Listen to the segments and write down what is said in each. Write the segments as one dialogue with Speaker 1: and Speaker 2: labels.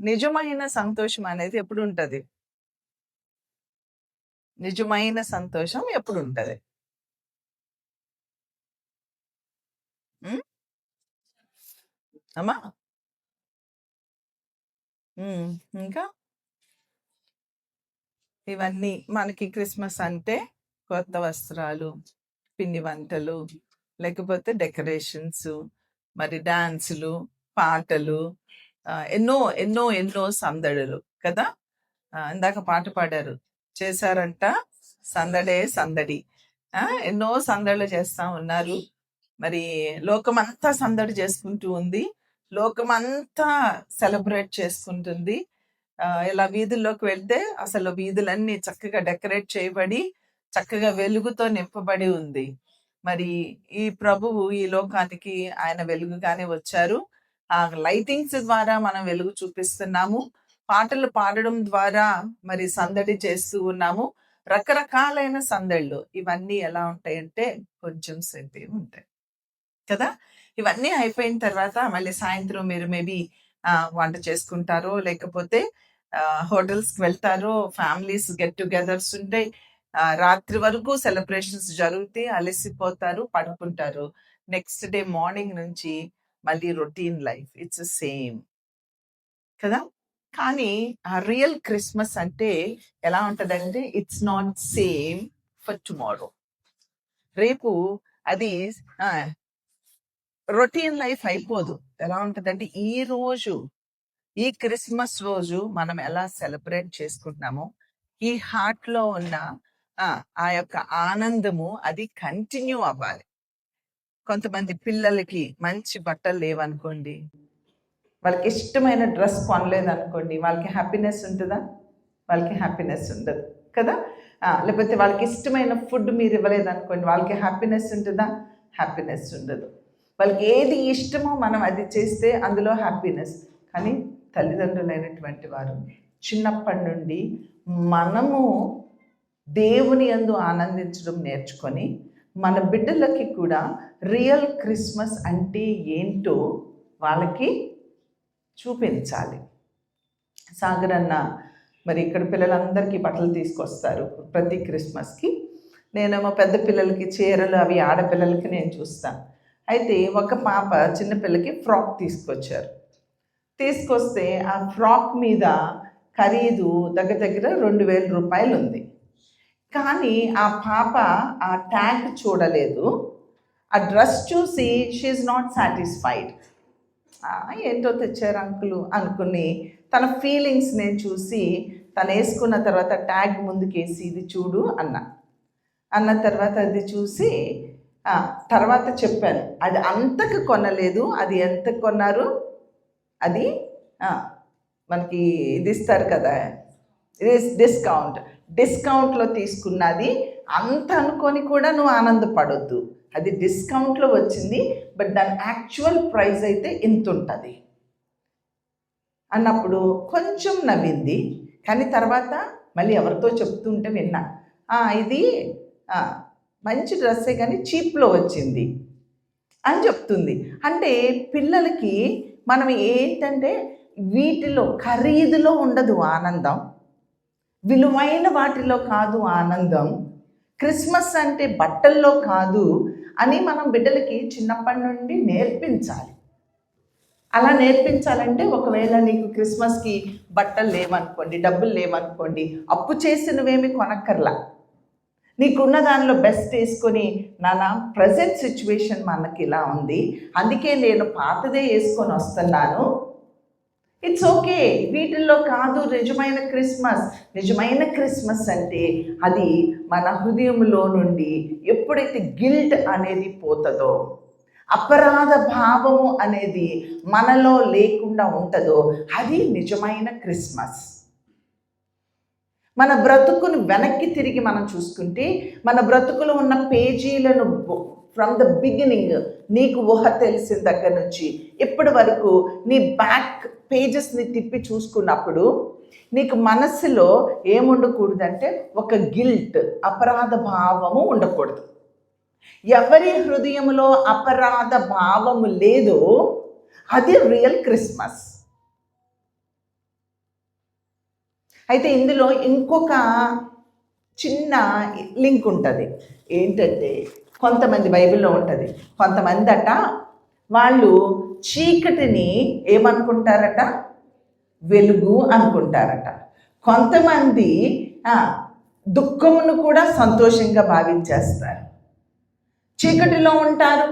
Speaker 1: నిజమైన సంతోషం అనేది ఎప్పుడు ఉంటది? నిజమైన సంతోషం ఎప్పుడు ఉంటది? హ్మ్. అమ్మా? హ్మ్. ఇంకా ఇవన్నీ మనకి క్రిస్మస్ అంటే కొత్త వస్త్రాలు, పిండి వంటలు, లేకపోతే డెకరేషన్స్, మరి డాన్సులు, పాటలు, ఎన్నో ఎన్నో ఎన్నో సందడులు కదా! ఇందాక పాట పాడారు. చేశారంట సందడే సందడి. ఎన్నో సందడులు చేస్తా ఉన్నారు. మరి లోకమంతా సందడి చేసుకుంటూ ఉంది. లోకమంతా సెలబ్రేట్ చేసుకుంటుంది. ఇలా వీధుల్లోకి వెళ్తే అసలు వీధులన్నీ చక్కగా డెకరేట్ చేయబడి, చక్కగా వెలుగుతో నింపబడి ఉంది. మరి ఈ ప్రభువు ఈ లోకానికి ఆయన వెలుగుగానే వచ్చారు. ఆ లైటింగ్స్ ద్వారా మనం వెలుగు చూపిస్తున్నాము. పాటలు పాడడం ద్వారా మరి సందడి చేస్తూ ఉన్నాము. రకరకాలైన సందళ్ళు. ఇవన్నీ ఎలా ఉంటాయంటే కొంచెం సేపే ఉంటాయి కదా! ఇవన్నీ అయిపోయిన తర్వాత మళ్ళీ సాయంత్రం మీరు మేబీ వంట చేసుకుంటారో, లేకపోతే హోటల్స్‌కి వెళ్తారో, ఫ్యామిలీస్ గెట్ టుగెదర్స్ ఉంటాయి. రాత్రి వరకు సెలబ్రేషన్స్ జరుగుతాయి. అలసిపోతారు, పడుకుంటారు. నెక్స్ట్ డే మార్నింగ్ నుంచి మళ్ళీ రొటీన్ లైఫ్. ఇట్స్ సేమ్ కదా! కానీ ఆ రియల్ క్రిస్మస్ అంటే ఎలా ఉంటదంటే it's not same for tomorrow. రేపు అది ఆ! రొటీన్ లైఫ్ అయిపోదు. ఎలా ఉంటదంటే ఈ క్రిస్మస్ రోజు మనం ఎలా సెలబ్రేట్ చేసుకుంటున్నామో, ఈ హార్ట్‌లో ఉన్న ఆ! ఆ యొక్క ఆనందము అది కంటిన్యూ అవ్వాలి. కొంతమంది పిల్లలకి మంచి బట్టలు లేవనుకోండి, వాళ్ళకి ఇష్టమైన డ్రెస్ కొనలేదనుకోండి, వాళ్ళకి హ్యాపీనెస్ ఉంటదా? వాళ్ళకి హ్యాపీనెస్ ఉండదు కదా! లేకపోతే వాళ్ళకి ఇష్టమైన ఫుడ్ మీరు ఇవ్వలేదనుకోండి, వాళ్ళకి హ్యాపీనెస్ ఉంటదా? హ్యాపీనెస్ ఉండదు. వాళ్ళకి ఏది ఇష్టమో మనం అది చేస్తే అందులో హ్యాపీనెస్. కానీ తల్లిదండ్రులైనటువంటి వారు చిన్నప్పటి నుండి మనము దేవుని యందు ఆనందించడం నేర్చుకొని, మన బిడ్డలకి కూడా రియల్ క్రిస్మస్ అంటే ఏంటో వాళ్ళకి చూపించాలి. సాగర్ అన్న మరి ఇక్కడ పిల్లలందరికీ బట్టలు తీసుకొస్తారు ప్రతి క్రిస్మస్‌కి. నేనేమో పెద్ద పిల్లలకి చీరలు అవి ఆడపిల్లలకి నేను చూస్తాను. అయితే ఒక పాప చిన్న పిల్లకి ఫ్రాక్ తీసుకొచ్చారు. తీసుకొస్తే ఆ ఫ్రాక్ మీద ఖరీదు దగ్గర దగ్గర ₹2000 ఉంది. కానీ ఆ పాప ఆ ట్యాగ్ చూడలేదు. ఆ డ్రెస్ చూసి షీ ఈజ్ నాట్ సాటిస్ఫైడ్. ఏంటో తెచ్చారు అంకులు అనుకుని తన ఫీలింగ్స్ నేను చూసి తను వేసుకున్న తర్వాత ట్యాగ్ ముందుకేసి ఇది చూడు అన్న తర్వాత అది చూసి తర్వాత చెప్పాను అది అంతకు కొనలేదు, అది ఎంత కొన్నారు, అది మనకి ఇది ఇస్తారు కదా, డిస్కౌంట్లో తీసుకున్నది అంత అనుకొని కూడా నువ్వు ఆనందపడొద్దు. అది డిస్కౌంట్లో వచ్చింది, బట్ దాని యాక్చువల్ ప్రైస్ అయితే ఇంత ఉంటుంది అన్నప్పుడు కొంచెం నవ్వింది. కానీ తర్వాత మళ్ళీ ఎవరితో చెప్తుంటే విన్నా, ఇది మంచి డ్రెస్సే కానీ చీప్లో వచ్చింది అని చెప్తుంది. అంటే పిల్లలకి మనం ఏంటంటే వీటిలో ఖరీదులో ఉండదు ఆనందం, విలువైన వాటిలో కాదు ఆనందం, క్రిస్మస్ అంటే బట్టల్లో కాదు అని మనం బిడ్డలకి చిన్నప్పటి నుండి నేర్పించాలి. అలా నేర్పించాలంటే ఒకవేళ నీకు క్రిస్మస్కి బట్టలు లేవనుకోండి, డబ్బులు లేవనుకోండి, అప్పు చేసి నువ్వేమి కొనక్కర్లా. నీకున్న దానిలో బెస్ట్ వేసుకొని నాన్న ప్రజెంట్ సిచ్యువేషన్ మనకి ఇలా ఉంది, అందుకే నేను పాతదే వేసుకొని వస్తున్నాను, ఇట్స్ ఓకే. వీటిల్లో కాదు నిజమైన క్రిస్మస్. నిజమైన క్రిస్మస్ అంటే అది మన హృదయంలో నుండి ఎప్పుడైతే గిల్ట్ అనేది పోతుందో, అపరాధ భావము అనేది మనలో లేకుండా ఉంటుందో అది నిజమైన క్రిస్మస్. మన బ్రతుకును వెనక్కి తిరిగి మనం చూసుకుంటే మన బ్రతుకులో ఉన్న పేజీలను ఫ్రమ్ ద బిగినింగ్ నీకు ఊహ తెలిసిన దగ్గర నుంచి ఇప్పటి వరకు నీ బ్యాక్ పేజెస్ని తిప్పి చూసుకున్నప్పుడు నీకు మనస్సులో ఏముండకూడదంటే ఒక గిల్ట్, అపరాధ భావము ఉండకూడదు. ఎవరి హృదయంలో అపరాధ భావము లేదో అది రియల్ క్రిస్మస్. అయితే ఇందులో ఇంకొక చిన్న లింక్ ఉంటుంది. ఏంటంటే కొంతమంది బైబిల్లో ఉంటుంది, కొంతమంది అట వాళ్ళు చీకటిని ఏమనుకుంటారట, వెలుగు అనుకుంటారట. కొంతమంది దుఃఖమును కూడా సంతోషంగా భావించేస్తారు. చీకటిలో ఉంటారు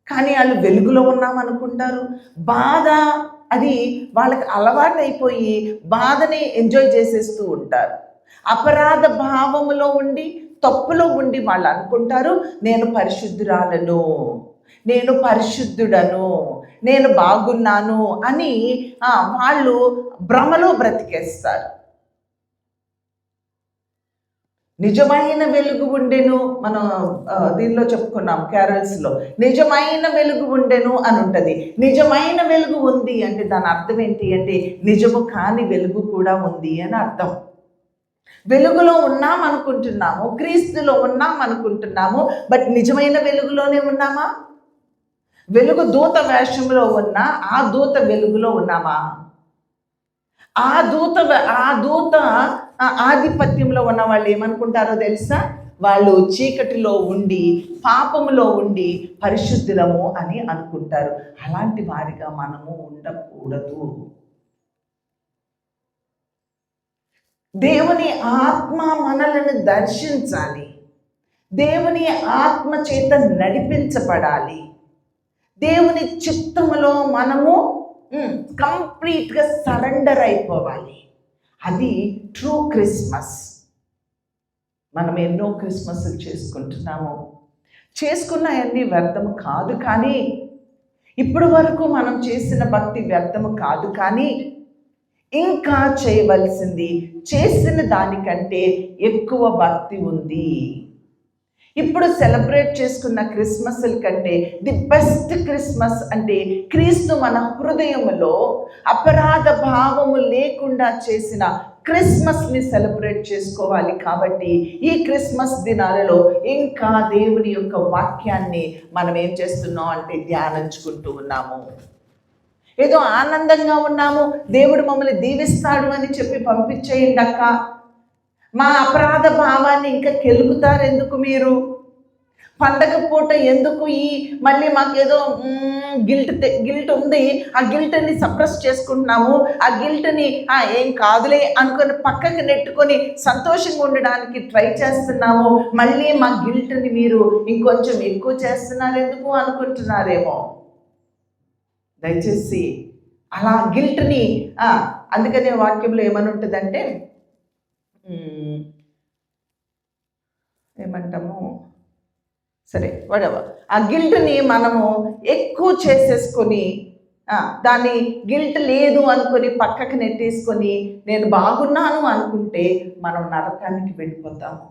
Speaker 1: కానీ వాళ్ళు వెలుగులో ఉన్నామనుకుంటారు. బాధ అది వాళ్ళకి అలవాటైపోయి బాధని ఎంజాయ్ చేసేస్తూ ఉంటారు. అపరాధ భావములో ఉండి, తప్పులో ఉండి వాళ్ళు అనుకుంటారు, నేను పరిశుద్ధురాలను, నేను పరిశుద్ధుడను, నేను బాగున్నాను అని వాళ్ళు భ్రమలో బ్రతికేస్తారు. నిజమైన వెలుగు ఉండెను, మనం దీనిలో చెప్పుకున్నాం క్యారల్స్లో, నిజమైన వెలుగు ఉండెను అని ఉంటుంది. నిజమైన వెలుగు ఉంది అంటే దాని అర్థం ఏంటి అంటే నిజము కాని వెలుగు కూడా ఉంది అని అర్థం. వెలుగులో ఉన్నాం అనుకుంటున్నాము, క్రీస్తులో ఉన్నాం అనుకుంటున్నాము, బట్ నిజమైన వెలుగులోనే ఉన్నామా? వెలుగు దూత వేషంలో ఉన్నా ఆ దూత వెలుగులో ఉన్నామా? ఆ దూత ఆధిపత్యంలో ఉన్న వాళ్ళు ఏమనుకుంటారో తెలుసా? వాళ్ళు చీకటిలో ఉండి, పాపములో ఉండి పరిశుద్ధులము అని అనుకుంటారు. అలాంటి వారిగా మనము ఉండకూడదు. దేవుని ఆత్మ మనలను దర్శించాలి, దేవుని ఆత్మ చేత నడిపించబడాలి, దేవుని చిత్తములో మనము కంప్లీట్గా సరెండర్ అయిపోవాలి. అది ట్రూ క్రిస్మస్. మనం ఎన్నో క్రిస్మస్లు చేసుకుంటున్నాము, చేసుకున్నవన్నీ వ్యర్థము కాదు, కానీ ఇప్పటి వరకు మనం చేసిన భక్తి వ్యర్థము కాదు, కానీ ఇంకా చేయవలసింది, చేసిన దానికంటే ఎక్కువ భక్తి ఉంది. ఇప్పుడు సెలబ్రేట్ చేసుకున్న క్రిస్మస్ల కంటే ది బెస్ట్ క్రిస్మస్ అంటే క్రీస్తు మన హృదయములో అపరాధ భావము లేకుండా చేసిన క్రిస్మస్ని సెలబ్రేట్ చేసుకోవాలి. కాబట్టి ఈ క్రిస్మస్ దినాలలో ఇంకా దేవుని యొక్క వాక్యాన్ని మనం ఏం చేస్తున్నాం అంటే ధ్యానించుకుంటూ ఉన్నాము. ఏదో ఆనందంగా ఉన్నాము, దేవుడు మమ్మల్ని దీవిస్తాడు అని చెప్పి పంపించేయండి అక్క. మా అపరాధ భావాన్ని ఇంకా కెలుగుతారు ఎందుకు మీరు? పండగ పూట ఎందుకు మళ్ళీ మాకేదో గిల్ట్ ఉంది, ఆ గిల్ట్ని సప్రెస్ చేసుకుంటున్నాము, ఆ గిల్ట్ని ఏం కాదులే అనుకొని పక్కకి నెట్టుకొని సంతోషంగా ఉండడానికి ట్రై చేస్తున్నాము. మళ్ళీ మా గిల్ట్ని మీరు ఇంకొంచెం ఎక్కువ చేస్తున్నారు ఎందుకు అనుకుంటున్నారేమో. దయచేసి అలా గిల్ట్ని అందుకనే వాక్యంలో ఏమని ఉంటుందంటే ఏమంటాము, సరే వాడెవర్, ఆ గిల్ట్ని మనము ఎక్కువ చేసేసుకొని దాన్ని గిల్ట్ లేదు అనుకొని పక్కకి నెట్టేసుకొని నేను బాగున్నాను అనుకుంటే మనం నరకానికి వెళ్ళిపోతాము.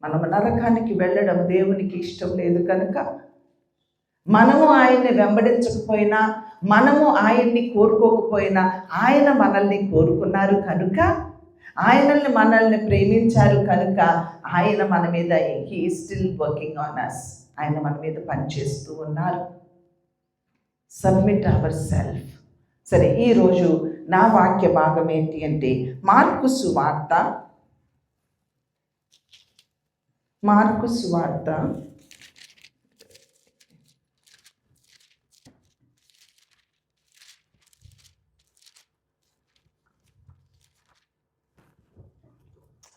Speaker 1: మనం నరకానికి వెళ్ళడం దేవునికి ఇష్టం లేదు కనుక మనము ఆయన్ని వెంబడించకపోయినా, మనము ఆయన్ని కోరుకోకపోయినా ఆయన మనల్ని కోరుకున్నారు కనుక, మనల్ని ప్రేమించారు కనుక ఆయన మన మీద he is still working on us. ఆయన మన మీద పనిచేస్తూ ఉన్నారు. Submit our self. సరే, ఈరోజు నా వాక్య భాగం ఏంటి అంటే మార్కు సువార్త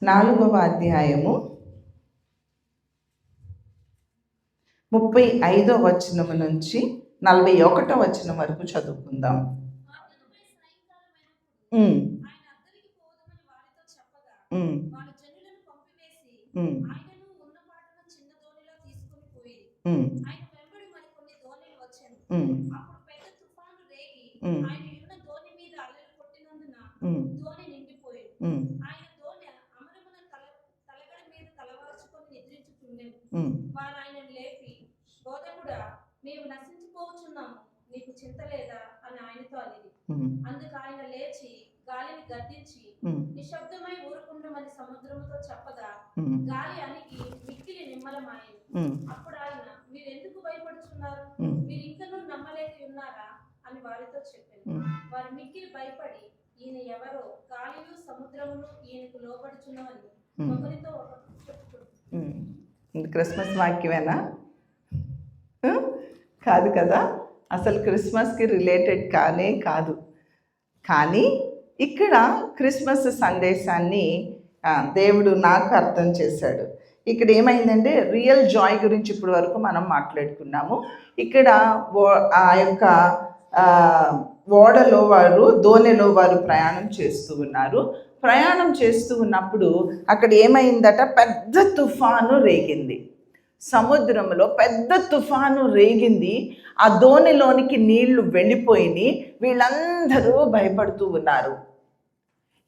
Speaker 1: 4వ అధ్యాయము 35వ వచనం నుంచి 41వ వచనం వరకు చదువుకుందాం.
Speaker 2: వారు ఆయనను లేపి, బోధకుడా, మేము నశించిపోతున్నాము, నీకు చింత లేదా అని ఆయనతో అనేది. అందుకు ఆయన లేచి గాలిని గద్దించి నిశ్శబ్దమై ఊరుకుండమని సముద్రముతో చెప్పగా గాలి అణిగి మిక్కిలి నిమ్మలమాయెను. అప్పుడు ఆయన, మీరు ఎందుకు భయపడుతున్నారు? మీరు ఇంకనూ నమ్మలేక ఉన్నారా అని వారితో చెప్పాను. వారు మిక్కిలి భయపడి, ఈయన ఎవరో గాలియు సముద్రమును ఈయనకు లోబడుచున్నవని ఒకరితో ఒకరు చెప్పుకుంటారు.
Speaker 1: క్రిస్మస్ వాక్యమేనా? కాదు కదా, అసలు క్రిస్మస్కి రిలేటెడ్ కానే కాదు. కానీ ఇక్కడ క్రిస్మస్ సందేశాన్ని దేవుడు నాకు అర్థం చేశాడు. ఇక్కడ ఏమైందంటే రియల్ జాయ్ గురించి ఇప్పటి వరకు మనం మాట్లాడుకున్నాము. ఇక్కడ ఆ యొక్క ఓడలో వారు, దోణిలో వారు ప్రయాణం చేస్తూ ఉన్నారు. ప్రయాణం చేస్తూ ఉన్నప్పుడు అక్కడ ఏమైందట, పెద్ద తుఫాను రేగింది. సముద్రంలో పెద్ద తుఫాను రేగింది. ఆ దోణిలోనికి నీళ్లు వెళ్ళిపోయి వీళ్ళందరూ భయపడుతూ ఉన్నారు.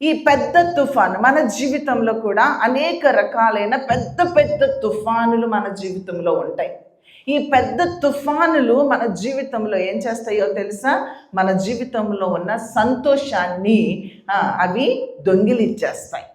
Speaker 1: ఈ పెద్ద తుఫాను మన జీవితంలో కూడా అనేక రకాలైన పెద్ద పెద్ద తుఫానులు మన జీవితంలో ఉంటాయి. ఈ పెద్ద తుఫానులు మన జీవితంలో ఏం చేస్తాయో తెలుసా? మన జీవితంలో ఉన్న సంతోషాన్ని అవి దొంగిలించేస్తాయి.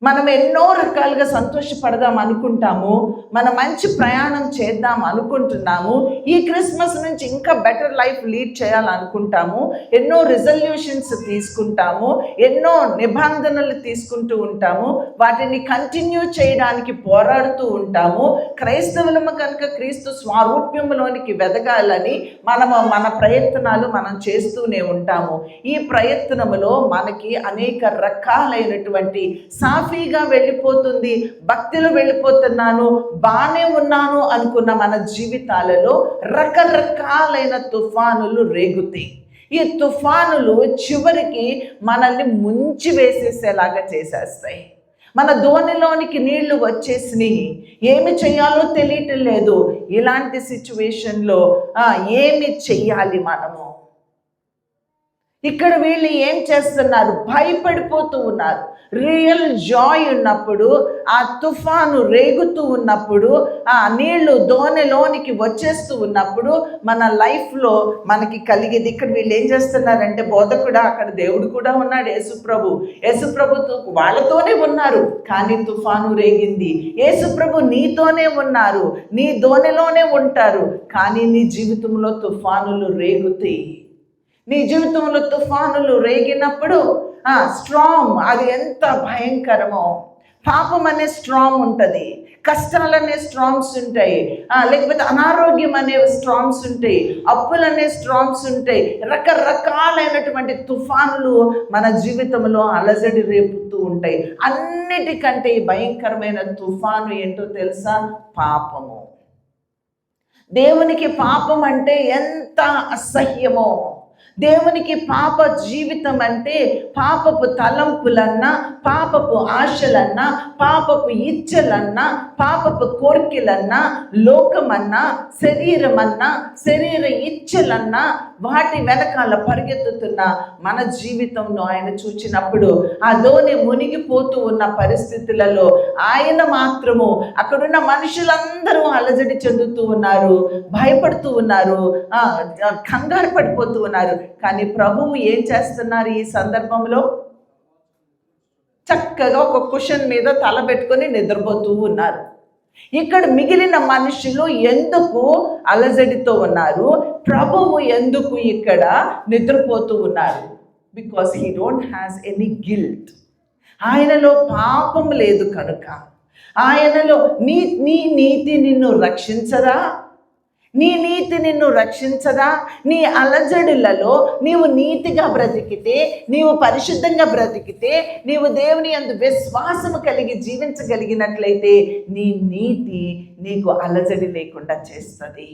Speaker 1: మనం ఎన్నో రకాలుగా సంతోషపడదాం అనుకుంటాము, మన మంచి ప్రయాణం చేద్దాం అనుకుంటున్నాము, ఈ క్రిస్మస్ నుంచి ఇంకా బెటర్ లైఫ్ లీడ్ చేయాలనుకుంటాము, ఎన్నో రిజల్యూషన్స్ తీసుకుంటాము, ఎన్నో నిబంధనలు తీసుకుంటూ ఉంటాము, వాటిని కంటిన్యూ చేయడానికి పోరాడుతూ ఉంటాము. క్రైస్తవులము కనుక క్రీస్తు స్వారూప్యంలోనికి వెదగాలని మన ప్రయత్నాలు మనం చేస్తూనే ఉంటాము. ఈ ప్రయత్నములో మనకి అనేక రకాలైనటువంటి సాఫీగా వెళ్ళిపోతుంది, భక్తిలో వెళ్ళిపోతున్నాను, బానే ఉన్నాను అనుకున్న మన జీవితాలలో రకరకాలైన తుఫానులు రేగుతాయి. ఈ తుఫానులు చివరికి మనల్ని ముంచి వేసేసేలాగా చేసేస్తాయి. మన దోణిలోనికి నీళ్లు వచ్చేసినాయి, ఏమి చెయ్యాలో తెలియటం లేదు. ఇలాంటి సిచ్యువేషన్లో ఏమి చెయ్యాలి మనము? ఇక్కడ వీళ్ళు ఏం చేస్తున్నారు? భయపడిపోతూ ఉన్నారు. రియల్ జాయ్ ఉన్నప్పుడు, ఆ తుఫాను రేగుతూ ఉన్నప్పుడు, ఆ నీళ్లు దోణిలోనికి వచ్చేస్తూ ఉన్నప్పుడు మన లైఫ్లో మనకి కలిగేది. ఇక్కడ వీళ్ళు ఏం చేస్తున్నారంటే, బోధకుడా, అక్కడ దేవుడు కూడా ఉన్నాడు, యేసుప్రభుతో వాళ్ళతోనే ఉన్నారు, కానీ తుఫాను రేగింది. యేసుప్రభు నీతోనే ఉన్నారు, నీ దోణిలోనే ఉంటారు, కానీ నీ జీవితంలో తుఫానులు రేగుతాయి. నీ జీవితంలో తుఫానులు రేగినప్పుడు స్ట్రాంగ్, అది ఎంత భయంకరమో. పాపం అనే స్ట్రాంగ్ ఉంటుంది, కష్టాలు అనే స్ట్రాంగ్స్ ఉంటాయి, లేకపోతే అనారోగ్యం అనే స్ట్రాంగ్స్ ఉంటాయి, అప్పులు అనే స్ట్రాంగ్స్ ఉంటాయి. రకరకాలైనటువంటి తుఫానులు మన జీవితంలో అలజడి రేపుతూ ఉంటాయి. అన్నిటికంటే భయంకరమైన తుఫాను ఏంటో తెలుసా? పాపము. దేవునికి పాపం అంటే ఎంత అసహ్యమో. దేవునికి పాప జీవితం అంటే పాపపు తలంపులన్నా, పాపపు ఆశలన్నా, పాపపు ఇచ్చలన్నా, పాపపు కోరికలన్నా, లోకమన్నా, శరీరమన్నా, శరీర ఇచ్చలన్నా, వాటి వెనకాల పరిగెత్తుతున్న మన జీవితంలో ఆయన చూచినప్పుడు ఆ దోణి మునిగిపోతూ ఉన్న పరిస్థితులలో ఆయన మాత్రము, అక్కడున్న మనుషులందరూ అలజడి చెందుతూ ఉన్నారు, భయపడుతూ ఉన్నారు, కంగారు పడిపోతూ ఉన్నారు. కానీ ప్రభువు ఏం చేస్తున్నారు ఈ సందర్భంలో? చక్కగా ఒక కుషన్ మీద తల పెట్టుకొని నిద్రపోతూ ఉన్నారు. ఇక్కడ మిగిలిన మనుషులు ఎందుకు అలజడితో ఉన్నారు? ప్రభువు ఎందుకు ఇక్కడ నిద్రపోతూ ఉన్నారు? Because he don't has any guilt. ఆయనలో పాపం లేదు కనుక. ఆయనలో నీ నీతి నిన్ను రక్షించదా? నీ నీతి నిన్ను రక్షించదా? నీ అలజడులలో నీవు నీతిగా బ్రతికితే, నీవు పరిశుద్ధంగా బ్రతికితే, నీవు దేవుని యందు విశ్వాసము కలిగి జీవించగలిగినట్లయితే నీ నీతి నీకు అలజడి లేకుండా చేస్తుంది.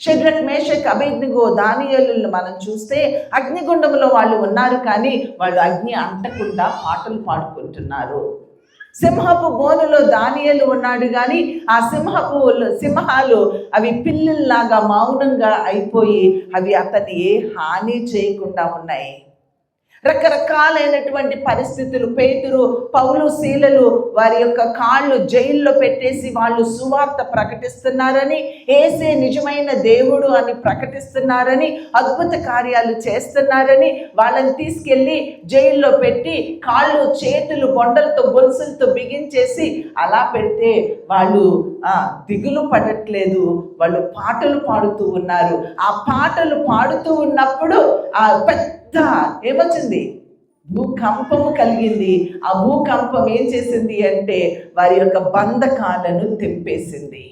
Speaker 1: షడ్రక్, మేషక్, అబేద్నెగో, దానియేలులను మనం చూస్తే అగ్నిగుండంలో వాళ్ళు ఉన్నారు, కానీ వాళ్ళు అగ్ని అంటకుండా పాటలు పాడుకుంటున్నారు. సింహపు బోనులో దానియేలు ఉన్నాడు, కానీ ఆ సింహాలు అవి పిల్లల్లాగా మౌనంగా అయిపోయి అవి అతన్ని ఏ హాని చేయకుండా ఉన్నాయి. రకరకాలైనటువంటి పరిస్థితులు. పేతురు, పౌలు, శీలలు వారి యొక్క కాళ్ళు జైల్లో పెట్టేసి వాళ్ళు సువార్త ప్రకటిస్తున్నారని, యేసే నిజమైన దేవుడు అని ప్రకటిస్తున్నారని, అద్భుత కార్యాలు చేస్తున్నారని వాళ్ళని తీసుకెళ్ళి జైల్లో పెట్టి కాళ్ళు చేతులు బొండలతో గొలుసులతో బిగించేసి అలా పెడితే వాళ్ళు దిగులు పడట్లేదు, వాళ్ళు పాటలు పాడుతూ ఉన్నారు. ఆ పాటలు పాడుతూ ఉన్నప్పుడు ఆ పెద్ద ఏమొచ్చింది? భూకంపము కలిగింది. ఆ భూకంపం ఏం చేసింది అంటే వారి యొక్క బంధకాలను తెంపేసింది.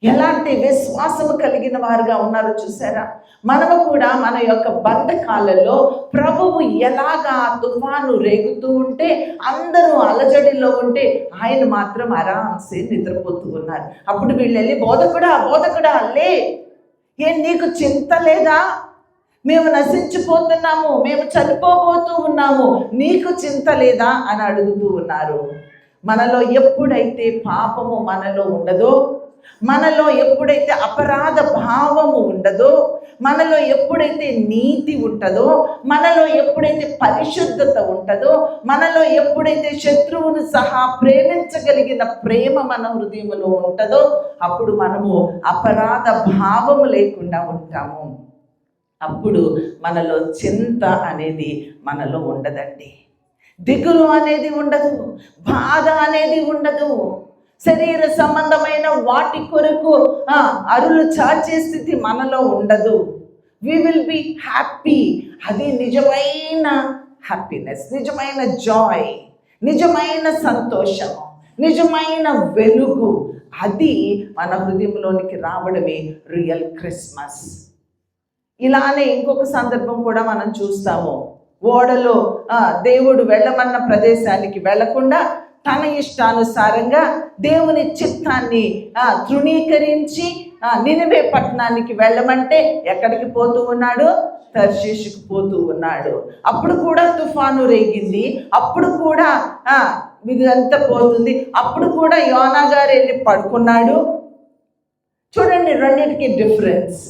Speaker 1: ఎలాంటి విశ్వాసము కలిగిన వారుగా ఉన్నారో చూసారా? మనము కూడా మన యొక్క బంధకాలలో ప్రభువు ఎలాగా తుఫాను రేగుతూ ఉంటే అందరూ అలజడిలో ఉంటే ఆయన మాత్రం ఆరాంసే నిద్రపోతూ ఉన్నారు. అప్పుడు వీళ్ళు వెళ్ళి బోధకుడా లే, ఏం నీకు చింత లేదా? మేము నశించిపోతున్నాము, మేము చనిపోబోతూ ఉన్నాము, నీకు చింత లేదా అని అడుగుతూ ఉన్నారు. మనలో ఎప్పుడైతే పాపము మనలో ఉండదో, మనలో ఎప్పుడైతే అపరాధ భావము ఉండదో, మనలో ఎప్పుడైతే నీతి ఉంటుందో, మనలో ఎప్పుడైతే పరిశుద్ధత ఉంటుందో, మనలో ఎప్పుడైతే శత్రువును సహా ప్రేమించగలిగిన ప్రేమ మన హృదయంలో ఉంటుందో, అప్పుడు మనము అపరాధ భావము లేకుండా ఉంటాము. అప్పుడు మనలో చింత అనేది మనలో ఉండదండి. దిగులు అనేది ఉండదు, బాధ అనేది ఉండదు. శరీర సంబంధమైన వాటి కొరకు అరులు చాచే స్థితి మనలో ఉండదు. We will be happy. అది నిజమైన హ్యాపీనెస్, నిజమైన జాయ్, నిజమైన సంతోషం, నిజమైన వెలుగు. అది మన హృదయంలోనికి రావడమే రియల్ క్రిస్మస్. ఇలానే ఇంకొక సందర్భం కూడా మనం చూస్తాము. ఓడలో దేవుడు వెళ్ళమన్న ప్రదేశానికి వెళ్లకుండా తన ఇష్టానుసారంగా దేవుని చిత్తాన్ని తృణీకరించి నినివే పట్టణానికి వెళ్ళమంటే ఎక్కడికి పోతూ ఉన్నాడు? తర్షీషుకు పోతూ ఉన్నాడు. అప్పుడు కూడా తుఫాను రేగింది, అప్పుడు కూడా ఇదంతా పోతుంది. అప్పుడు కూడా యోనా గారు వెళ్ళి పడుకున్నాడు. చూడండి, రెండింటికి డిఫరెన్స్.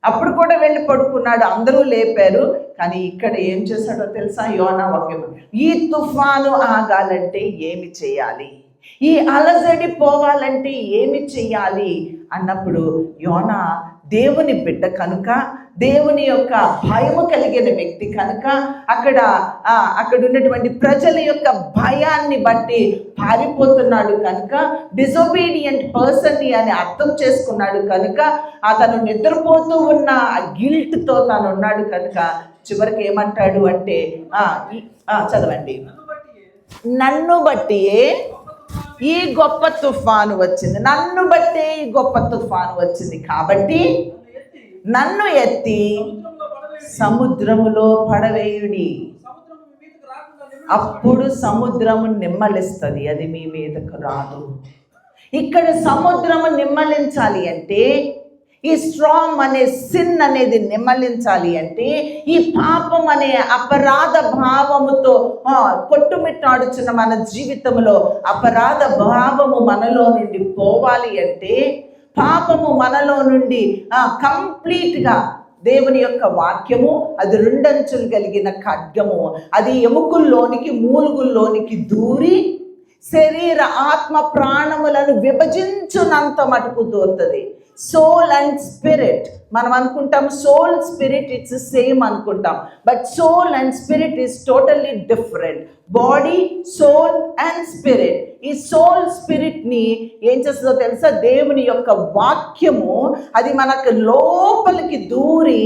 Speaker 1: అప్పుడు కూడా వెళ్ళి పడుకున్నాడు, అందరూ లేపారు. కానీ ఇక్కడ ఏం చేశాడో తెలుసా? యోనా వాక్యం, ఈ తుఫాను ఆగాలంటే ఏమి చేయాలి, ఈ అలజడి పోవాలంటే ఏమి చేయాలి అన్నప్పుడు యోనా దేవుని బిడ్డ కనుక, దేవుని యొక్క భయము కలిగిన వ్యక్తి కనుక, అక్కడ ఉన్నటువంటి ప్రజల యొక్క భయాన్ని బట్టి పారిపోతున్నాడు కనుక, డిజొబీడియంట్ పర్సన్ అని అర్థం చేసుకున్నాడు కనుక, అతను నిద్రపోతూ ఉన్న ఆ గిల్ట్తో తాను ఉన్నాడు కనుక చివరికి ఏమంటాడు అంటే చదవండి, నన్ను బట్టి ఈ గొప్ప తుఫాను వచ్చింది, నన్ను బట్టే ఈ గొప్ప తుఫాను వచ్చింది, కాబట్టి నన్ను ఎత్తి సముద్రములో పడవేయుడి, అప్పుడు సముద్రము నిమ్మలిస్తుంది, అది మీ మీదకు రాదు. ఇక్కడ సముద్రము నిమ్మలించాలి అంటే, ఈ స్ట్రాంగ్ అనే సిన్ అనేది నిమ్మలించాలి అంటే, ఈ పాపం అనే అపరాధ భావముతో కొట్టుమిట్టాడుచున్న మన జీవితంలో అపరాధ భావము మనలో నుండి పోవాలి అంటే, పాపము మనలో నుండి కంప్లీట్గా దేవుని యొక్క వాక్యము అది రెండంచులు కలిగిన ఖడ్గము, అది ఎముకల్లోనికి మూలుగుల్లోనికి దూరి శరీర ఆత్మ ప్రాణములను విభజించునంత మటుకు దూరుతుంది. సోల్ అండ్ స్పిరిట్, మనం అనుకుంటాం సోల్ స్పిరిట్ ఇట్స్ సేమ్ అనుకుంటాం, but soul and spirit is totally different. Body, soul and spirit. ఈ సోల్ స్పిరిట్ని ఏం చేస్తుందో తెలుసా? దేవుని యొక్క వాక్యము అది మనకు లోపలికి దూరి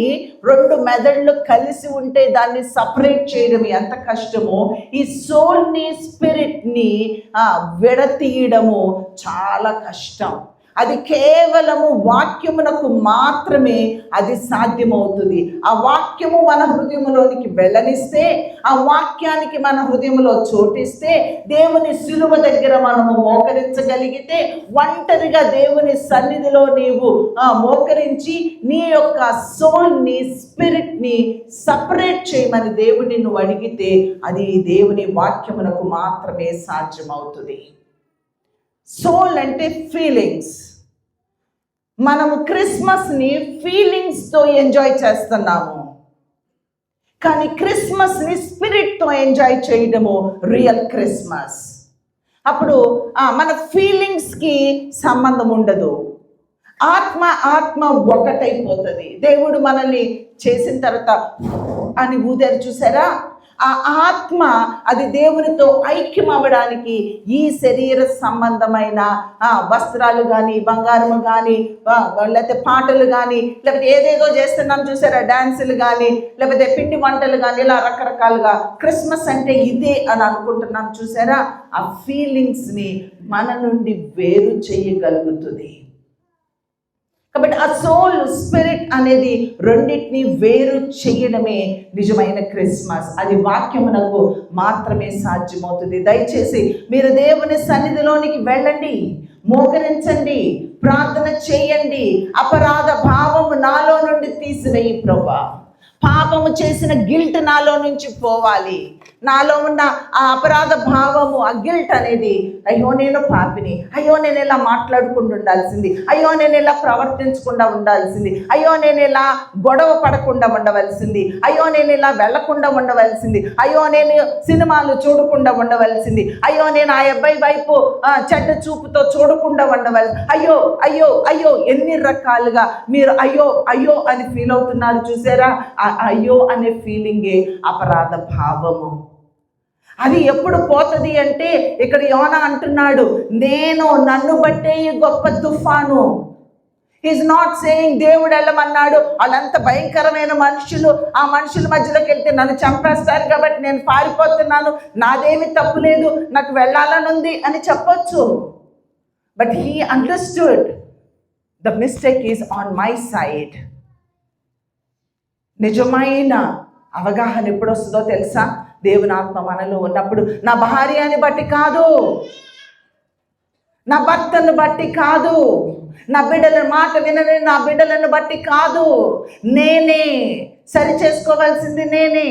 Speaker 1: రెండు మెదళ్ళు కలిసి ఉంటే దాన్ని సపరేట్ చేయడం ఎంత కష్టమో, ఈ సోల్ని స్పిరిట్ని విడతీయడము చాలా కష్టం. అది కేవలము వాక్యమునకు మాత్రమే అది సాధ్యమవుతుంది. ఆ వాక్యము మన హృదయంలోనికి వెళ్ళనిస్తే, ఆ వాక్యానికి మన హృదయంలో చోటిస్తే, దేవుని శిలువ దగ్గర మనము మోకరించగలిగితే, ఒంటరిగా దేవుని సన్నిధిలో నీవు మోకరించి నీ యొక్క సోల్ని, స్పిరిట్ని సపరేట్ చేయమని దేవుని నువ్వు అడిగితే, అది దేవుని వాక్యమునకు మాత్రమే సాధ్యమవుతుంది. సోల్ అంటే ఫీలింగ్స్. మనము క్రిస్మస్ని ఫీలింగ్స్తో ఎంజాయ్ చేస్తున్నాము, కానీ క్రిస్మస్ని స్పిరిట్తో ఎంజాయ్ చేయడము రియల్ క్రిస్మస్. అప్పుడు మన ఫీలింగ్స్కి సంబంధం ఉండదు, ఆత్మ ఒకటైపోతుంది. దేవుడు మనల్ని చేసిన తర్వాత అని ఊదారు చూసారా? ఆ ఆత్మ అది దేవునితో ఐక్యం అవ్వడానికి ఈ శరీర సంబంధమైన వస్త్రాలు కానీ, బంగారము కానీ, లేకపోతే పాటలు కానీ, లేకపోతే ఏదేదో చేస్తున్నాం చూసారా, డాన్సులు కానీ, లేకపోతే పిండి వంటలు కానీ, ఇలా రకరకాలుగా క్రిస్మస్ అంటే ఇదే అని అనుకుంటున్నాం చూసారా, ఆ ఫీలింగ్స్ని మన నుండి వేరు చేయగలుగుతుంది. కాబట్టి ఆ సోల్ స్పిరిట్ అనేది రెండింటిని వేరు చేయడమే నిజమైన క్రిస్మస్. అది వాక్యమునకు మాత్రమే సాధ్యమవుతుంది. దయచేసి మీరు దేవుని సన్నిధిలోనికి వెళ్ళండి, మోకరించండి, ప్రార్థన చేయండి. అపరాధ భావము నాలో నుండి తీసివేయి ప్రభువా. పాపము చేసిన గిల్ట్ నాలో నుంచి పోవాలి. నాలో ఉన్న ఆ అపరాధ భావము, ఆ గిల్ట్ అనేది, అయ్యో నేను పాపిని, అయ్యో నేను ఇలా మాట్లాడకుండా ఉండాల్సింది, అయ్యో నేను ఇలా ప్రవర్తించకుండా ఉండాల్సింది, అయ్యో నేను ఇలా గొడవ పడకుండా ఉండవలసింది, అయ్యో నేను ఇలా వెళ్లకుండా ఉండవలసింది, అయ్యో నేను సినిమాలు చూడకుండా ఉండవలసింది, అయ్యో నేను ఆ అబ్బాయి వైపు చెడ్డ చూపుతో చూడకుండా ఉండవలసింది, అయ్యో అయ్యో అయ్యో ఎన్ని రకాలుగా మీరు అయ్యో అయ్యో అని ఫీల్ అవుతున్నారు చూసారా. అయ్యో అనే ఫీలింగే అపరాధ భావము. అది ఎప్పుడు పోతుంది అంటే, ఇక్కడ యోనా అంటున్నాడు, నేను నన్ను బట్టే ఈ గొప్ప తుఫాను. ఈజ్ నాట్ సేయింగ్ దేవుడు వెళ్ళమన్నాడు, వాళ్ళంత భయంకరమైన మనుషులు, ఆ మనుషుల మధ్యలోకి వెళ్తే నన్ను చంపేస్తారు కాబట్టి నేను పారిపోతున్నాను, నాదేమి తప్పు లేదు, నాకు వెళ్ళాలని ఉంది అని చెప్పొచ్చు. But he understood the mistake is on my side. నిజమైన అవగాహన ఎప్పుడు వస్తుందో తెలుసా? దేవుని ఆత్మ మనలో ఉన్నప్పుడు. నా భార్యని బట్టి కాదు, నా భర్తను బట్టి కాదు, నా బిడ్డల మాట వినని నా బిడ్డలను బట్టి కాదు, నేనే సరి చేసుకోవాల్సింది, నేనే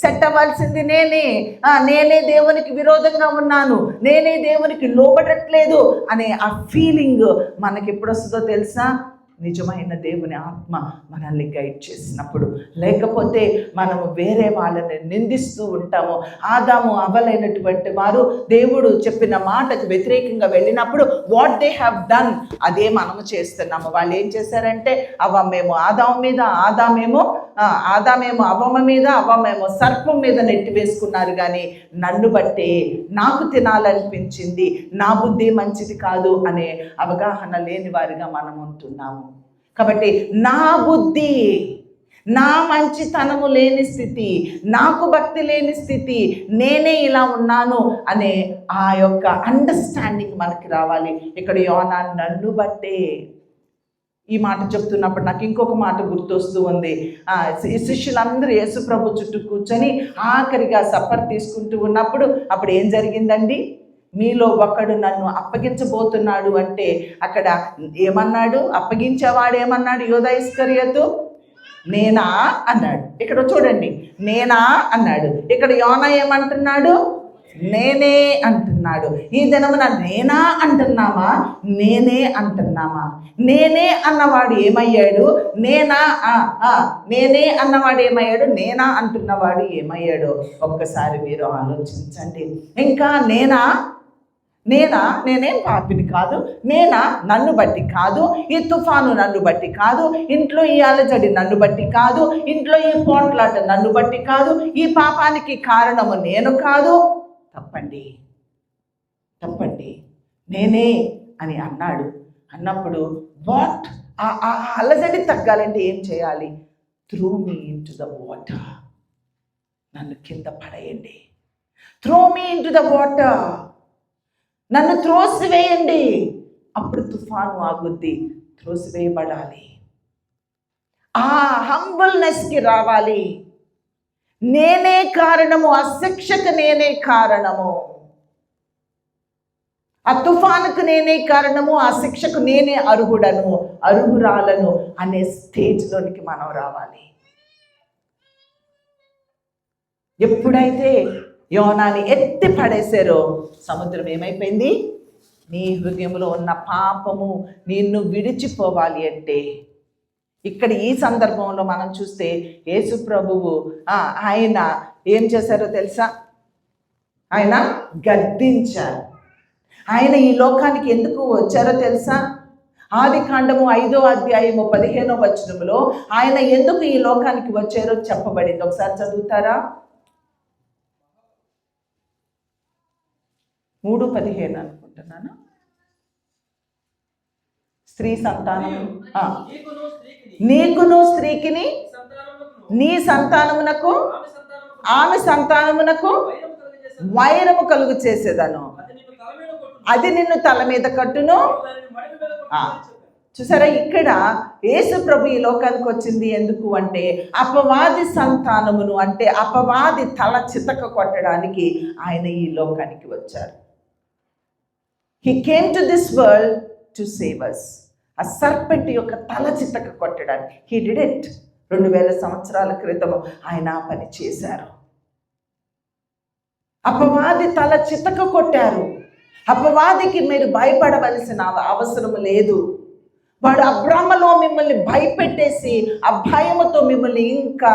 Speaker 1: సెట్ అవ్వాల్సింది, నేనే దేవునికి విరోధంగా ఉన్నాను, నేనే దేవునికి లోబడట్లేదు అనే ఆ ఫీలింగ్ మనకి ఎప్పుడు వస్తుందో తెలుసా? నిజమైన దేవుని ఆత్మ మనల్ని గైడ్ చేసినప్పుడు. లేకపోతే మనము వేరే వాళ్ళని నిందిస్తూ ఉంటాము. ఆదాము అవ్వలేనటువంటి వారు దేవుడు చెప్పిన మాటకు వ్యతిరేకంగా వెళ్ళినప్పుడు వాట్ దే హ్యావ్ డన్ అదే మనము చేస్తున్నాము. వాళ్ళు ఏం చేశారంటే అవ్వమేమో ఆదాము మీద, ఆదామేమో అవ్వమ్మ మీద, అవ్వమేమో సర్పం మీద నెట్టి వేసుకున్నారు. కానీ నన్ను బట్టే నాకు తినాలనిపించింది, నా బుద్ధి మంచిది కాదు అనే అవగాహన లేని వారిగా మనం ఉంటున్నాము. కాబట్టి నా బుద్ధి, నా మంచితనము లేని స్థితి, నాకు భక్తి లేని స్థితి, నేనే ఇలా ఉన్నాను అనే ఆ యొక్క అండర్స్టాండింగ్ మనకి రావాలి. ఇక్కడ యోనా నన్ను బట్టే. ఈ మాట చెప్తున్నప్పుడు నాకు ఇంకొక మాట గుర్తొస్తూ ఉంది. శిష్యులందరూ యేసుప్రభు చుట్టూ కూర్చొని ఆఖరిగా సప్పర్ తీసుకుంటూ ఉన్నప్పుడు అప్పుడు ఏం జరిగిందండి? మీలో ఒకడు నన్ను అప్పగించబోతున్నాడు అంటే అక్కడ ఏమన్నాడు? అప్పగించేవాడు ఏమన్నాడు? యూదా ఇస్కరియోతు నేనా అన్నాడు. ఇక్కడ చూడండి, నేనా అన్నాడు. ఇక్కడ యోనా ఏమంటున్నాడు? నేనే అంటున్నాడు. ఈ దినమున నేనా అంటున్నామా, నేనే అంటున్నామా? నేనే అన్నవాడు ఏమయ్యాడు? నేనే అన్నవాడు ఏమయ్యాడు? నేనా అంటున్నవాడు ఏమయ్యాడు? ఒక్కసారి మీరు ఆలోచించండి. ఇంకా నేనేం పాపిని కాదు, నన్ను బట్టి కాదు, ఈ తుఫాను నన్ను బట్టి కాదు, ఇంట్లో ఈ అలజడి నన్ను బట్టి కాదు, ఇంట్లో ఈ పోట్లాట నన్ను బట్టి కాదు, ఈ పాపానికి కారణము నేను కాదు. తప్పండి నేనే అని అన్నాడు. అన్నప్పుడు వాట్ ఆ అలజడి తగ్గాలంటే ఏం చేయాలి? Throw me into the water, నన్ను కింద పడేయండి. Throw me into the water, నన్ను త్రోసివేయండి. అప్పుడు తుఫాను ఆగుద్ది. త్రోసివేయబడాలి. ఆ హంబుల్నెస్కి రావాలి. నేనే కారణము, ఆ శిక్షకు నేనే కారణము, ఆ తుఫానుకు నేనే కారణము, ఆ శిక్షకు నేనే అర్హురాలను అనే స్టేజ్లోనికి మనం రావాలి. ఎప్పుడైతే యోనాని ఎత్తి పడేశారో సముద్రం ఏమైపోయింది? నీ హృదయంలో ఉన్న పాపము నిన్ను విడిచిపోవాలి అంటే ఇక్కడ ఈ సందర్భంలో మనం చూస్తే యేసు ప్రభువు ఆయన ఏం చేశారో తెలుసా? ఆయన గద్దించారు. ఆయన ఈ లోకానికి ఎందుకు వచ్చారో తెలుసా? ఆదికాండము 5వ అధ్యాయము 15వ వచనంలో ఆయన ఎందుకు ఈ లోకానికి వచ్చారో చెప్పబడింది. ఒకసారి చదువుతారా? 3:15 అనుకుంటున్నాను. స్త్రీ సంతానము నీకును స్త్రీకిని నీ సంతానమునకు ఆమె సంతానమునకు వైరము కలుగు చేసేదను, అది నిన్ను తల మీద కట్టును. చూసారా, ఇక్కడ యేసు ప్రభు ఈ లోకానికి వచ్చింది ఎందుకు అంటే అపవాది సంతానమును, అంటే అపవాది తల చితక కొట్టడానికి ఆయన ఈ లోకానికి వచ్చారు. He came to this world to save us. ఆ సర్పెంట్ యొక్క తల చితక కొట్టడానికి హీ డిడ్ ఇట్. 2000 సంవత్సరాల క్రితం ఆయన ఆ పని చేశారు. అపవాది తల చితక కొట్టారు. అపవాదికి మీరు భయపడవలసిన అవసరం లేదు. వాడు అబ్రాహ్మలో మిమ్మల్ని భయపెట్టేసి ఆ భయముతో మిమ్మల్ని ఇంకా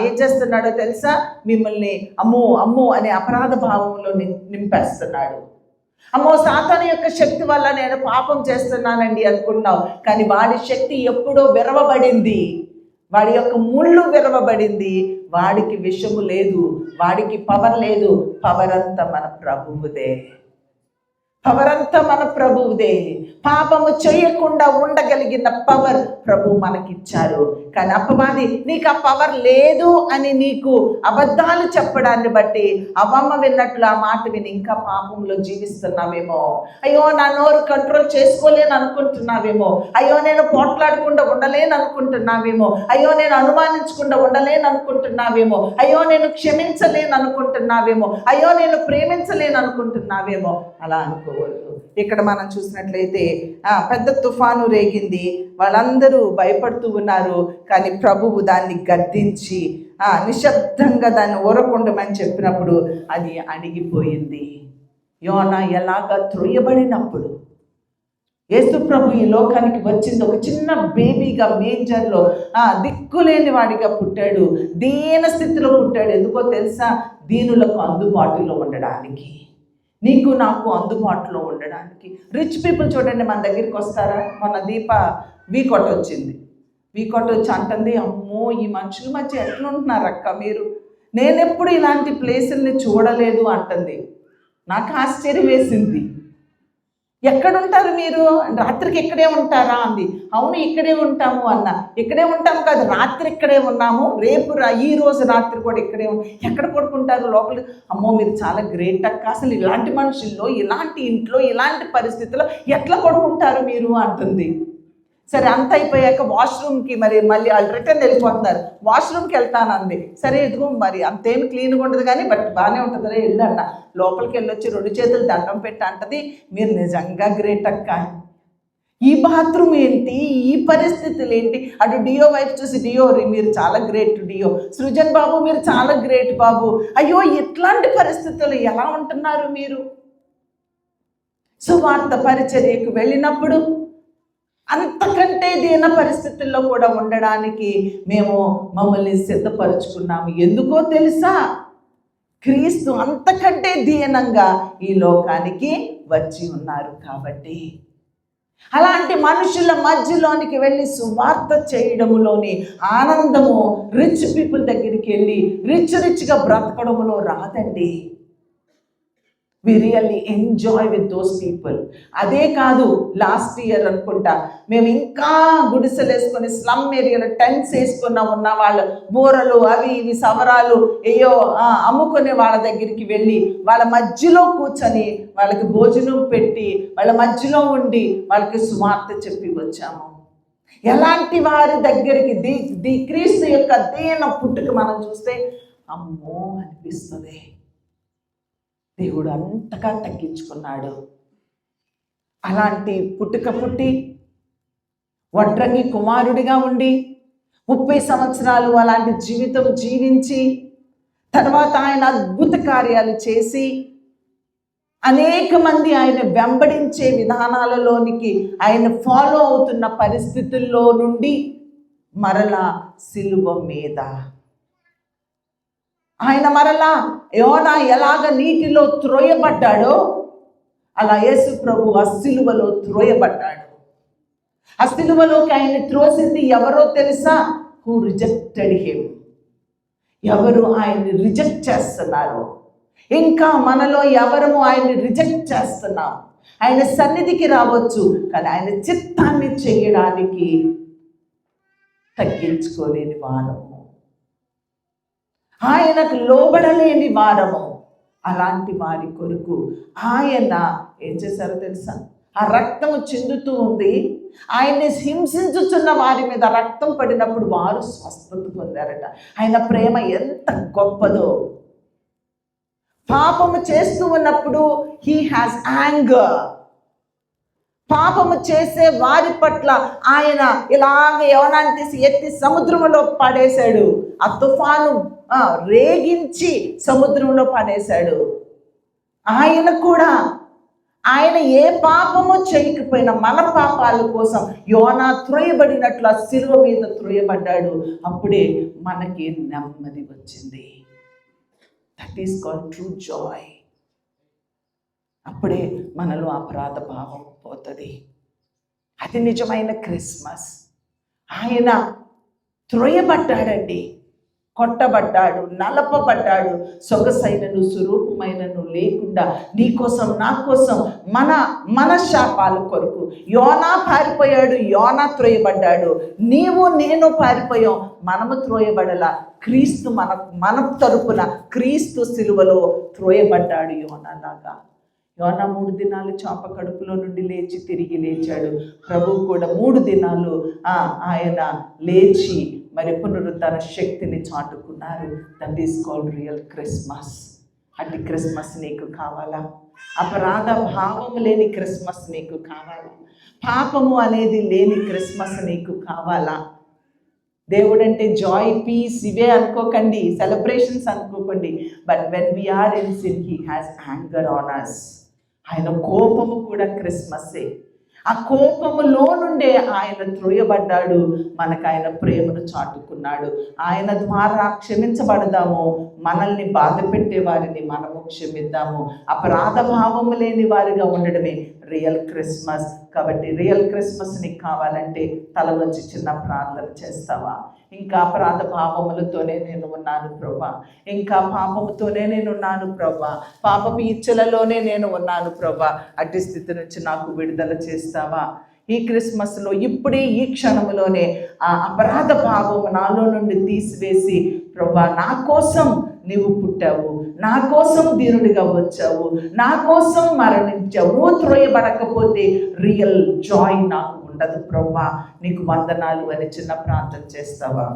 Speaker 1: ఏం చేస్తున్నాడో తెలుసా, మిమ్మల్ని అమ్మో అమ్మో అనే అపరాధ భావంలో నింపేస్తున్నాడు. అమ్మో సాతాను యొక్క శక్తి వల్ల నేను పాపం చేస్తున్నానండి అనుకున్నావు, కానీ వాడి శక్తి ఎప్పుడో విరవబడింది. వాడి యొక్క ముళ్ళు విరవబడింది. వాడికి విషము లేదు, వాడికి పవర్ లేదు. పవర్ అంతా మన ప్రభువుదే. పవర్ అంతా మన ప్రభువుదే. పాపము చేయకుండా ఉండగలిగిన పవర్ ప్రభు మనకిచ్చారు. కానీ అపవాది నీకు ఆ పవర్ లేదు అని నీకు అబద్ధాలు చెప్పడాన్ని బట్టి అవమ్మ విన్నట్లు ఆ మాట విని ఇంకా పాపంలో జీవిస్తున్నావేమో. అయ్యో నా నోరు కంట్రోల్ చేసుకోలేను అనుకుంటున్నావేమో. అయ్యో నేను పోట్లాడకుండా ఉండలేను అనుకుంటున్నావేమో. అయ్యో నేను అనుమానించకుండా ఉండలేను అనుకుంటున్నావేమో. అయ్యో నేను క్షమించలేను అనుకుంటున్నావేమో. అయ్యో నేను ప్రేమించలేను అనుకుంటున్నావేమో. అలా అనుకోవద్దు. ఇక్కడ మనం చూసినట్లయితే పెద్ద తుఫాను రేగింది, వాళ్ళందరూ భయపడుతూ ఉన్నారు. కానీ ప్రభువు దాన్ని గద్దించి నిశ్శబ్దంగా దాన్ని ఊరకుండమని చెప్పినప్పుడు అది అణిగిపోయింది. యోనా ఎలాగా త్రోయబడినప్పుడు యేసు ప్రభు ఈ లోకానికి వచ్చింది ఒక చిన్న బేబీగా, మేంజర్లో దిక్కులేని వాడిగా పుట్టాడు. దీన స్థితిలో పుట్టాడు. ఎందుకో తెలుసా, దీనులకు అందుబాటులో ఉండడానికి, నీకు నాకు అందుబాటులో ఉండడానికి. రిచ్ పీపుల్ చూడండి మన దగ్గరికి వస్తారా. మొన్న దీప వీకోట వచ్చింది. వీకోట వచ్చి అంటుంది, అమ్మో ఈ మనుషుల మధ్య ఎట్లుంటున్నారు అక్క మీరు, నేనెప్పుడు ఇలాంటి ప్లేసుల్ని చూడలేదు అంటుంది. నాకు ఆశ్చర్యం వేసింది. ఎక్కడుంటారు మీరు, రాత్రికి ఇక్కడే ఉంటారా అంది. అవును ఇక్కడే ఉంటాము అన్న. ఇక్కడే ఉంటాము కాదు, రాత్రి ఇక్కడే ఉన్నాము, రేపు ఈ రోజు రాత్రి కూడా ఇక్కడే ఎక్కడ పడుకుంటారు లోపల. అమ్మో మీరు చాలా గ్రేట్ అక్క, అసలు ఇలాంటి మనుషుల్లో, ఇలాంటి ఇంట్లో, ఇలాంటి పరిస్థితుల్లో ఎట్లా పడుకుంటారు మీరు అంటుంది. సరే అంత అయిపోయాక వాష్రూమ్కి మళ్ళీ వాళ్ళు రిటర్న్ వెళ్ళిపోతున్నారు. వాష్రూమ్కి వెళ్తానంది. సరే ఇదిగో మరి అంతేం క్లీన్గా ఉండదు కానీ బట్ బాగానే ఉంటుంది వెళ్ళి అన్న. లోపలికి వెళ్ళొచ్చి 2 చేతులు దండం పెట్టి అంటది, మీరు నిజంగా గ్రేట్ అక్క. ఈ బాత్రూమ్ ఏంటి, ఈ పరిస్థితులు ఏంటి. అటు డియో వైఫ్ చూసి, డియో మీరు చాలా గ్రేట్ డియో, సృజన్ బాబు మీరు చాలా గ్రేట్ బాబు, అయ్యో ఇట్లాంటి పరిస్థితులు ఎలా ఉంటున్నారు మీరు. సువార్త పరిచర్యకు వెళ్ళినప్పుడు అంతకంటే దీన పరిస్థితుల్లో కూడా ఉండడానికి మేము మమ్మల్ని సిద్ధపరుచుకున్నాము. ఎందుకో తెలుసా, క్రీస్తు అంతకంటే దీనంగా ఈ లోకానికి వచ్చి ఉన్నారు కాబట్టి. అలాంటి మనుషుల మధ్యలోనికి వెళ్ళి సువార్త చేయడములోని ఆనందము రిచ్ పీపుల్ దగ్గరికి వెళ్ళి రిచ్గా బ్రతకడంలో రాదండి. We really enjoy with those people. అదే కాదు, లాస్ట్ ఇయర్ అనుకుంటా మేము ఇంకా గుడిసెలు వేసుకొని స్లమ్ ఏరియాలో టెంట్స్ వేసుకున్నా ఉన్న వాళ్ళ బూరలు అవి ఇవి సవరాలు ఏయో అమ్ముకునే వాళ్ళ దగ్గరికి వెళ్ళి వాళ్ళ మధ్యలో కూర్చొని వాళ్ళకి భోజనం పెట్టి వాళ్ళ మధ్యలో ఉండి వాళ్ళకి సువార్త చెప్పి వచ్చాము. ఎలాంటి వారి దగ్గరికి క్రీస్తు యొక్క దీన పుట్టుక మనం చూస్తే అమ్మో అనిపిస్తుంది. దేవుడు అంతగా తగ్గించుకున్నాడు. అలాంటి పుట్టుక పుట్టి వడ్రంగి కుమారుడిగా ఉండి 30 సంవత్సరాలు అలాంటి జీవితం జీవించి తర్వాత ఆయన అద్భుత కార్యాలు చేసి అనేక మంది ఆయన వెంబడించే విధానాలలోనికి ఆయన ఫాలో అవుతున్న పరిస్థితుల్లో నుండి మరలా సిలువ మీద ఆయన మరలా యోనా ఎలాగ నీటిలో త్రోయబడ్డాడో అలా యేసు ప్రభు ఆ సిలువలో త్రోయబడ్డాడు. ఆ సిలువలోకి ఆయన త్రోసింది ఎవరో తెలుసా? Who rejected him. ఎవరు ఆయన్ని రిజెక్ట్ చేస్తున్నారో, ఇంకా మనలో ఎవరము ఆయన్ని రిజెక్ట్ చేస్తున్నాం. ఆయన సన్నిధికి రావచ్చు, కానీ ఆయన చిత్తాన్ని చేయడానికి తగ్గించుకోలేని వారము, ఆయనకు లోబడలేని వారము. అలాంటి వారి కొరకు ఆయన ఏం చేశారో తెలుసా? ఆ రక్తము చిందుతూ ఉంది. ఆయన్ని హింసించుచున్న వారి మీద రక్తం పడినప్పుడు వారు స్వస్థత పొందారట. ఆయన ప్రేమ ఎంత గొప్పదో. పాపము చేస్తూ ఉన్నప్పుడు హీ హ్యాస్ యాంగర్. పాపము చేసే వారి పట్ల ఆయన ఇలాగ యవనాన్ని తీసి ఎత్తి సముద్రంలో పడేశాడు. ఆ తుఫాను రేగించి సముద్రంలో పడేశాడు. ఆయన కూడా, ఆయన ఏ పాపము చేయకపోయినా మన పాపాల కోసం యోనా త్రోయబడినట్లు ఆ శిలువ మీద త్రోయబడ్డాడు. అప్పుడే మనకి నెమ్మది వచ్చింది. That is called true Joy. అప్పుడే మనలో అపరాధ భావం పోతుంది. అది నిజమైన క్రిస్మస్. ఆయన త్రోయబడ్డాడండి, కొట్టబడ్డాడు, నలపబడ్డాడు. సొగసైనను స్వరూపమైనను లేకుండా నీ కోసం నా కోసం మన శాపాల కొరకు యోనా పారిపోయాడు, యోనా త్రోయబడ్డాడు. నీవు నేను పారిపోయాం, మనము త్రోయబడలా. క్రీస్తు మన తరపున క్రీస్తు సిలువలో త్రోయబడ్డాడు యోనాలాగా. యోనా 3 దినాలు చాప కడుపులో నుండి లేచి తిరిగి లేచాడు. ప్రభు కూడా 3 దినాలు ఆయన లేచి మరి పునరుద్ధరణ శక్తిని చాటుకున్నారు. That is called real Christmas. అట్టి క్రిస్మస్ నీకు కావాలా? అపరాధ భావము లేని క్రిస్మస్ నీకు కావాలా? పాపము అనేది లేని క్రిస్మస్ నీకు కావాలా? దేవుడంటే జాయ్, పీస్ ఇవే అనుకోకండి, సెలబ్రేషన్స్ అనుకోకండి. But when we are in sin he has anger on us. ఆయన కోపము కూడా క్రిస్మస్సే. ఆ కోపములో నుండే ఆయన త్రోయబడ్డాడు, మనకు ఆయన ప్రేమను చాటుకున్నాడు. ఆయన ద్వారా క్షమించబడదాము, మనల్ని బాధ పెట్టే వారిని మనము క్షమిద్దాము. అపరాధ భావము లేని వారిగా ఉండడమే రియల్ క్రిస్మస్. కాబట్టి రియల్ క్రిస్మస్ నీకు కావాలంటే తల వంచి చిన్న ప్రార్థన చేస్తావా? ఇంకా అపరాధ భావములతోనే నేను ఉన్నాను ప్రభా, ఇంకా పాపముతోనే నేను ఉన్నాను ప్రభా, పాపపు ఇచ్చలలోనే నేను ఉన్నాను ప్రభా, అట్టి స్థితి నుంచి నాకు విడుదల చేస్తావా? ఈ క్రిస్మస్లో ఇప్పుడే ఈ క్షణంలోనే ఆ అపరాధ భావము నాలో నుండి తీసివేసి, ప్రభా నా కోసం నీవు పుట్టావు, నా కోసం దీనుడిగా వచ్చావు, నా కోసం మరణించావు, నువ్వు త్రోయబడకపోతే రియల్ జాయ్ నాకు ఉండదు ప్రభా, నీకు వందనాలు అని చిన్న ప్రార్థన చేస్తావా?